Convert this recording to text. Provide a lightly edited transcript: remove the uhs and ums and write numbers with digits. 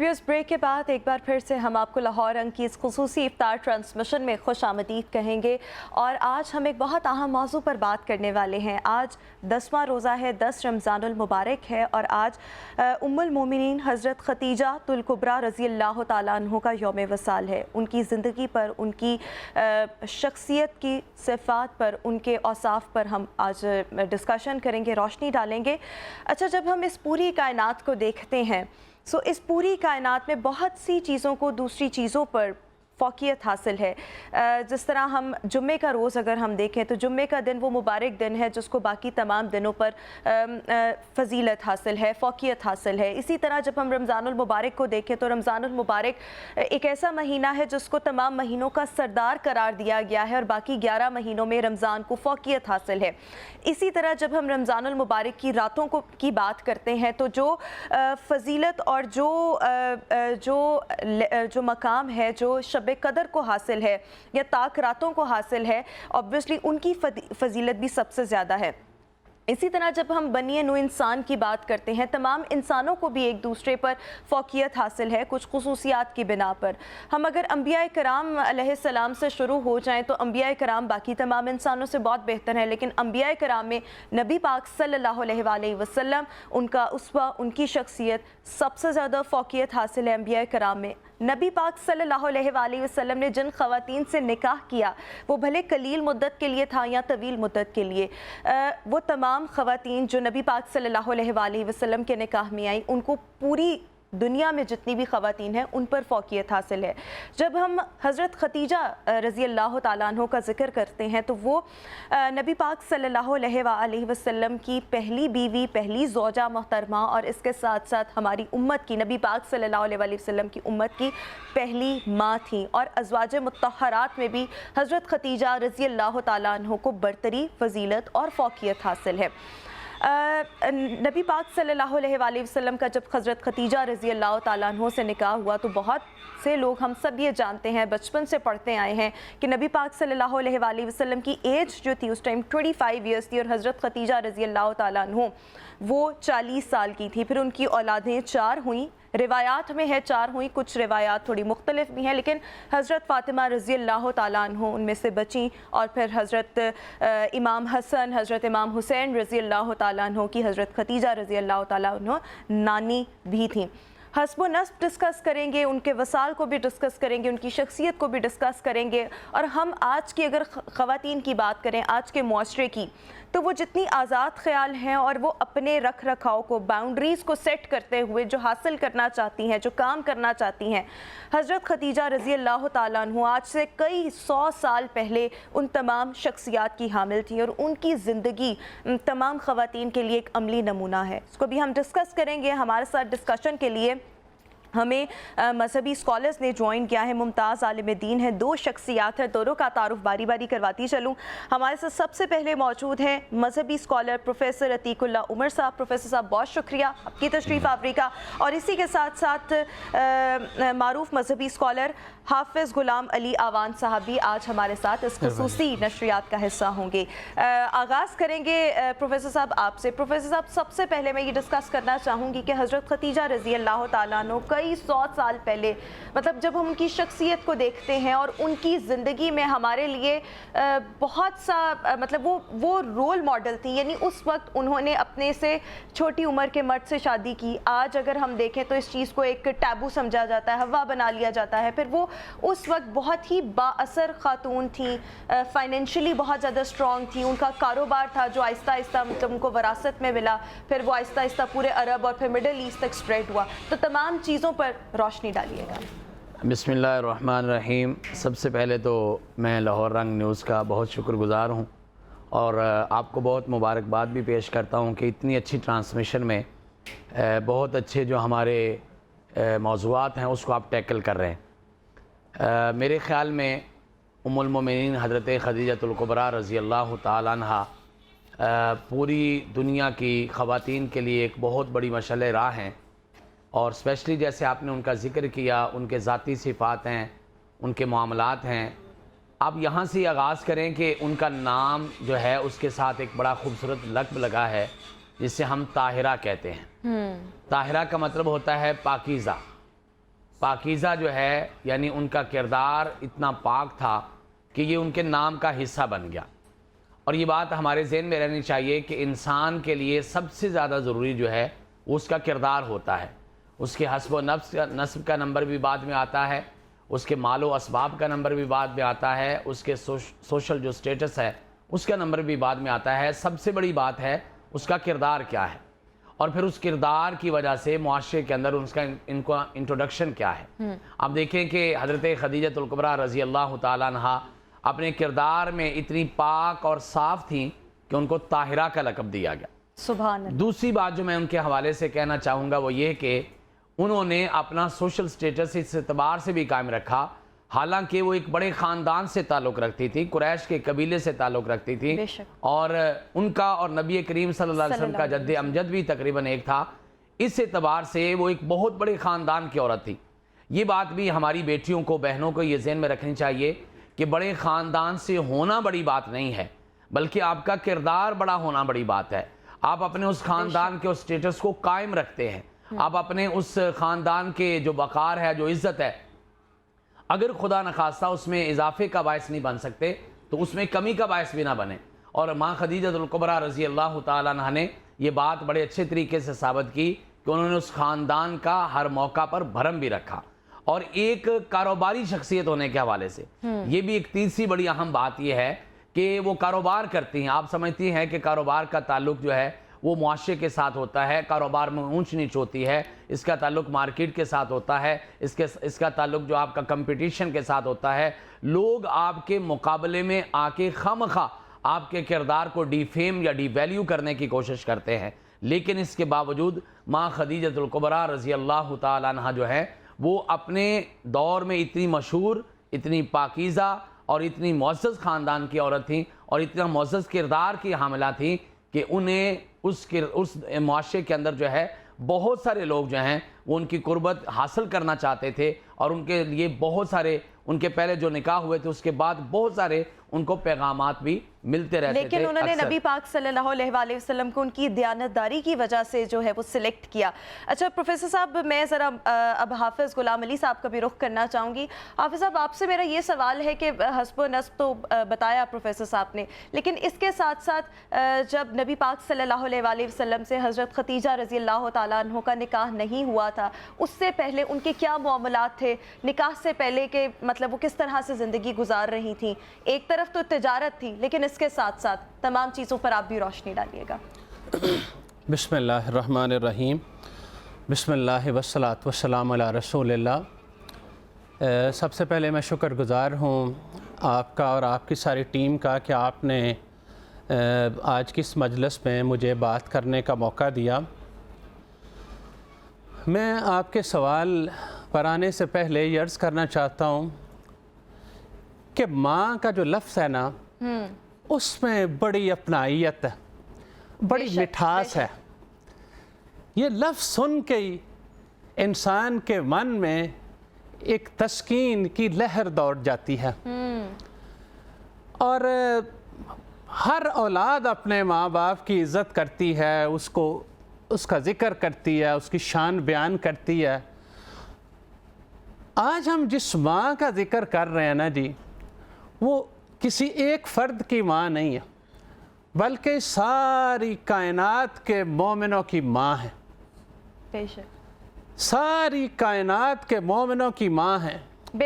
Viewers, break के बाद एक बार फिर से हम आपको लाहौर रंग की इस खुसूसी इफ्तार ट्रांसमिशन में खुश आमदीद कहेंगे। और आज हम एक बहुत अहम मौजू पर बात करने वाले हैं। आज 10वां रोज़ा है, 10 रमज़ानुल मुबारक है और आज उम्मुल मोमिनीन हज़रत खतीजा तुल कुबरा रज़ी अल्लाह तआला अन्हो का यौम वसाल है। उनकी ज़िंदगी पर, उनकी शख्सियत की सिफ़ात पर, उनके औसाफ पर हम आज डिस्कशन करेंगे, रोशनी डालेंगे। अच्छा, जब हम इस पूरी कायनात को देखते हैं इस पूरी कायनात में बहुत सी चीज़ों को दूसरी चीज़ों पर फ़ौक़ियत हासिल है। जिस तरह हम जुम्मे का रोज़ अगर हम देखें तो जुम्मे का दिन वो मुबारक दिन है जिसको बाकी तमाम दिनों पर फ़जीलत हासिल है, फ़ौक़ियत हासिल है। इसी तरह जब हम रमज़ानुल मुबारक को देखें तो रमज़ानुल मुबारक एक ऐसा महीना है जिसको तमाम महीनों का सरदार करार दिया गया है और बाकी 11 महीनों में रमज़ान को फ़ौक़ियत हासिल है। इसी तरह जब हम रमज़ानुल मुबारक की रातों की बात करते हैं तो जो फ़जीलत और जो मकाम है, जो शब कदर को हासिल है या ताक रातों को हासिल है, ऑब्वियसली उनकी फजीलत भी सबसे ज़्यादा है। इसी तरह जब हम बनी नू इंसान की बात करते हैं, तमाम इंसानों को भी एक दूसरे पर फ़ौक़ियत हासिल है कुछ खुसूसियात की बिना पर। हम अगर अंबिया कराम अलैहिस्सलाम से शुरू हो जाएं तो अंबिया कराम बाकी तमाम इंसानों से बहुत बेहतर है, लेकिन अंबिया कराम में नबी पाक सल्लल्लाहु अलैहि वसल्लम, उनका उसवा, उनकी शख्सियत सबसे ज़्यादा फ़ौक़ियत हासिल है अंबिया कराम में। नबी पाक सल्लल्लाहु अलैहि वसल्लम ने जिन ख़वातीन से निकाह किया, वो भले कलील मुद्दत के लिए था या तवील मुद्दत के लिए, वो तमाम ख़वातीन जो नबी पाक सल्लल्लाहु अलैहि वसल्लम के निकाह में आई, उनको पूरी दुनिया में जितनी भी ख़वातीन हैं उन पर फ़ौक़ियत हासिल है। जब हम हज़रत खतीजा रज़ी अल्लाह तआला अन्हो का ज़िक्र करते हैं तो वो नबी पाक सल्लल्लाहु अलैहि वसल्लम की पहली बीवी, पहली ज़ौजा मोहतरमा और इसके साथ साथ हमारी उम्मत की, नबी पाक सल्लल्लाहु अलैहि वसल्लम की उम्मत की पहली माँ थी। और अज़वाज मुत्तहरात में भी हज़रत खतीजा रज़ी अल्लाह तआला अन्हो को बरतरी, फ़जीलत और फ़ौक़ियत हासिल है। नबी पाक सल्लल्लाहु अलैहि वसल्लम का जब हज़रत खतीजा रज़ी अल्लाह तआला अन्हो से निकाह हुआ तो बहुत से लोग, हम सब ये जानते हैं, बचपन से पढ़ते आए हैं कि नबी पाक सल्लल्लाहु अलैहि वसल्लम की एज जो थी उस टाइम 25 ईयर्स थी और हज़रत खतीजा रज़ी अल्लाह तआला अन्हो वो 40 साल की थी। फिर उनकी औलादें 4 हुई, रिवायात में है 4 हुई, कुछ रिवायात थोड़ी मुख्तलिफ भी हैं, लेकिन हज़रत फ़ातिमा रज़ी अल्लाह तआला अन्हो उनमें से बची। और फिर हज़रत इमाम हसन, हज़रत इमाम हुसैन रज़ी अल्लाह तआला अन्हो की हज़रत खतीजा रज़ी अल्लाह तआला अन्हो नानी भी थी। हस्ब नस्ब डिस्कस करेंगे, उनके वसाल को भी डिस्कस करेंगे, उनकी शख्सियत को भी डिस्कस करेंगे। और हम आज की अगर ख़वातीन की बात करें, आज के मुआशरे की, तो वो जितनी आज़ाद ख़याल हैं और वो अपने रख रखाव को, बाउंड्रीज़ को सेट करते हुए जो हासिल करना चाहती हैं, जो काम करना चाहती हैं, हज़रत खतीजा रज़ी अल्लाह तआला अन्हो आज से कई 100 साल पहले उन तमाम शख्सियात की हामिल थी और उनकी ज़िंदगी तमाम ख़वातीन के लिए एक अमली नमूना है। इसको भी हम डिस्कस करेंगे। हमारे साथ डिस्कशन के लिए हमें मजहबी स्कॉलर्स ने ज्वाइन किया है। मुमताज़ आलिम दीन है, 2 शख्सियात हैं, दोनों का तारुफ बारी बारी करवाती चलूँ। हमारे साथ सबसे पहले मौजूद हैं मजहबी स्कॉलर प्रोफेसर अतीकुल्लाह उमर साहब। प्रोफेसर साहब, बहुत शुक्रिया आपकी तशरीफ़ आवरी का। और इसी के साथ साथ मारूफ मजहबी स्कॉलर हाफिज़ गुलाम अली आवान साहब भी आज हमारे साथ इस खुसूसी नशरियात का हिस्सा होंगे। आगाज़ करेंगे प्रोफेसर साहब आपसे। प्रोफेसर साहब, सबसे पहले मैं ये डिस्कस करना चाहूँगी कि हज़रत खतीजा रज़ी अल्लाह तआला अन्हो कई 100 साल पहले, मतलब जब हम उनकी शख्सियत को देखते हैं और उनकी ज़िंदगी में हमारे लिए बहुत सा, मतलब वो रोल मॉडल थी। यानी उस वक्त उन्होंने अपने से छोटी उम्र के मर्द से शादी की। आज अगर हम देखें तो इस चीज़ को एक टैबू समझा जाता है, हवा बना लिया जाता है। फिर वो उस वक्त बहुत ही बाअसर खातून थी, फाइनेंशियली बहुत ज़्यादा स्ट्रॉन्ग थी। उनका कारोबार था जो आहिस्ता आहिस्ता मतलब उनको वरासत में मिला, फिर वो आहिस्ता आहिस्ता पूरे अरब और फिर मिडल ईस्ट तक स्प्रेड हुआ। तो तमाम चीज़ों पर रोशनी डालिएगा। बिस्मिल्लाहिर्रहमानिर्रहीम। सबसे पहले तो मैं लाहौर रंग न्यूज़ का बहुत शुक्रगुज़ार हूँ और आपको बहुत मुबारकबाद भी पेश करता हूँ कि इतनी अच्छी ट्रांसमिशन में बहुत अच्छे जो हमारे मौज़ूआत हैं उसको आप टैकल कर रहे हैं। मेरे ख़्याल में उम्मुल मोमिनीन हज़रत खदीजा तुल कुबरा रज़ी अल्लाह तआला अन्हा पूरी दुनिया की ख़वातीन के लिए एक बहुत बड़ी मशअल राह हैं। और स्पेशली जैसे आपने उनका ज़िक्र किया, उनके ज़ाती सिफ़ात हैं, उनके मामलात हैं। आप यहाँ से आगाज़ करें कि उनका नाम जो है उसके साथ एक बड़ा खूबसूरत लक़्ब लगा है जिसे हम ताहिरा कहते हैं। ताहिरा का मतलब होता है पाकीज़ा, پاکیزہ جو ہے یعنی ان کا کردار اتنا پاک تھا کہ یہ ان کے نام کا حصہ بن گیا. اور یہ بات ہمارے ذہن میں رہنی چاہیے کہ انسان کے لیے سب سے زیادہ ضروری جو ہے وہ اس کا کردار ہوتا ہے. اس کے حسب و نسب کا نمبر بھی بعد میں آتا ہے, اس کے مال و اسباب کا نمبر بھی بعد میں آتا ہے, اس کے سوشل جو سٹیٹس ہے اس کا نمبر بھی بعد میں آتا ہے. سب سے بڑی بات ہے اس کا کردار کیا ہے, اور پھر اس کردار کی وجہ سے معاشرے کے اندر ان کا انٹروڈکشن کیا ہے. آپ دیکھیں کہ حضرت خدیجہ الکبریٰ رضی اللہ تعالیٰ عنہا اپنے کردار میں اتنی پاک اور صاف تھیں کہ ان کو طاہرہ کا لقب دیا گیا. سبحان اللہ. دوسری بات جو میں ان کے حوالے سے کہنا چاہوں گا وہ یہ کہ انہوں نے اپنا سوشل سٹیٹس اس اعتبار سے بھی قائم رکھا, حالانکہ وہ ایک بڑے خاندان سے تعلق رکھتی تھی, قریش کے قبیلے سے تعلق رکھتی تھی, اور ان کا اور نبی کریم صلی اللہ علیہ وسلم کا جد امجد بھی تقریباً ایک تھا. اس اعتبار سے وہ ایک بہت بڑے خاندان کی عورت تھی. یہ بات بھی ہماری بیٹیوں کو, بہنوں کو یہ ذہن میں رکھنی چاہیے کہ بڑے خاندان سے ہونا بڑی بات نہیں ہے, بلکہ آپ کا کردار بڑا ہونا بڑی بات ہے. آپ اپنے اس خاندان کے اس سٹیٹس کو قائم رکھتے ہیں, آپ اپنے اس خاندان کے جو وقار ہے, جو عزت ہے, اگر خدا نخواستہ اس میں اضافے کا باعث نہیں بن سکتے تو اس میں کمی کا باعث بھی نہ بنے. اور ماں خدیجہ الکبریٰ رضی اللہ تعالیٰ عنہ نے یہ بات بڑے اچھے طریقے سے ثابت کی کہ انہوں نے اس خاندان کا ہر موقع پر بھرم بھی رکھا. اور ایک کاروباری شخصیت ہونے کے حوالے سے یہ بھی ایک تیسری بڑی اہم بات یہ ہے کہ وہ کاروبار کرتی ہیں. آپ سمجھتی ہیں کہ کاروبار کا تعلق جو ہے وہ معاشرے کے ساتھ ہوتا ہے, کاروبار میں اونچ نیچ ہوتی ہے, اس کا تعلق مارکیٹ کے ساتھ ہوتا ہے, اس کا تعلق جو آپ کا کمپٹیشن کے ساتھ ہوتا ہے. لوگ آپ کے مقابلے میں آ کے خواہ آپ کے کردار کو ڈی فیم یا ڈی ویلیو کرنے کی کوشش کرتے ہیں. لیکن اس کے باوجود ماں خدیجہ الکبریٰ رضی اللہ تعالیٰ عنہ جو ہے وہ اپنے دور میں اتنی مشہور, اتنی پاکیزہ اور اتنی معزز خاندان کی عورت تھیں, اور اتنا معزز کردار کی حاملہ تھیں کہ انہیں اس معاشرے کے اندر جو ہے بہت سارے لوگ جو ہیں وہ ان کی قربت حاصل کرنا چاہتے تھے, اور ان کے لیے بہت سارے, ان کے پہلے جو نکاح ہوئے تھے اس کے بعد بہت سارے ان کو پیغامات بھی ملتے رہتے تھے. لیکن انہوں نے نبی پاک صلی اللہ علیہ وآلہ وسلم کو ان کی دیانتداری کی وجہ سے جو ہے وہ سلیکٹ کیا. اچھا پروفیسر صاحب, میں ذرا اب حافظ غلام علی صاحب کا بھی رخ کرنا چاہوں گی. حافظ صاحب, آپ سے میرا یہ سوال ہے کہ حسب و نسب تو بتایا پروفیسر صاحب نے, لیکن اس کے ساتھ ساتھ جب نبی پاک صلی اللہ علیہ وآلہ وسلم سے حضرت خدیجہ رضی اللہ تعالیٰ عنہ کا نکاح نہیں ہوا تھا, اس سے پہلے ان کے کیا معاملات تھے نکاح سے پہلے کے, مطلب وہ کس طرح سے زندگی گزار رہی تھیں؟ ایک طرف تو تجارت تھی, لیکن اس کے ساتھ ساتھ تمام چیزوں پر آپ بھی روشنی ڈالیے گا. بسم اللہ الرحمن الرحیم. بسم اللہ والصلاة والسلام علی رسول اللہ. سب سے پہلے میں شکر گزار ہوں آپ کا اور آپ کی ساری ٹیم کا کہ آپ نے آج کی اس مجلس میں مجھے بات کرنے کا موقع دیا. میں آپ کے سوال پر آنے سے پہلے یہ عرض کرنا چاہتا ہوں کہ ماں کا جو لفظ ہے نا, اس میں بڑی اپنائیت ہے, بڑی مٹھاس ہے. یہ لفظ سن کے ہی انسان کے من میں ایک تسکین کی لہر دوڑ جاتی ہے. اور ہر اولاد اپنے ماں باپ کی عزت کرتی ہے, اس کا ذکر کرتی ہے, اس کی شان بیان کرتی ہے. آج ہم جس ماں کا ذکر کر رہے ہیں نا جی, وہ کسی ایک فرد کی ماں نہیں ہے, بلکہ ساری کائنات کے مومنوں کی ماں ہے. بے شک. ساری کائنات کے مومنوں کی ماں ہے.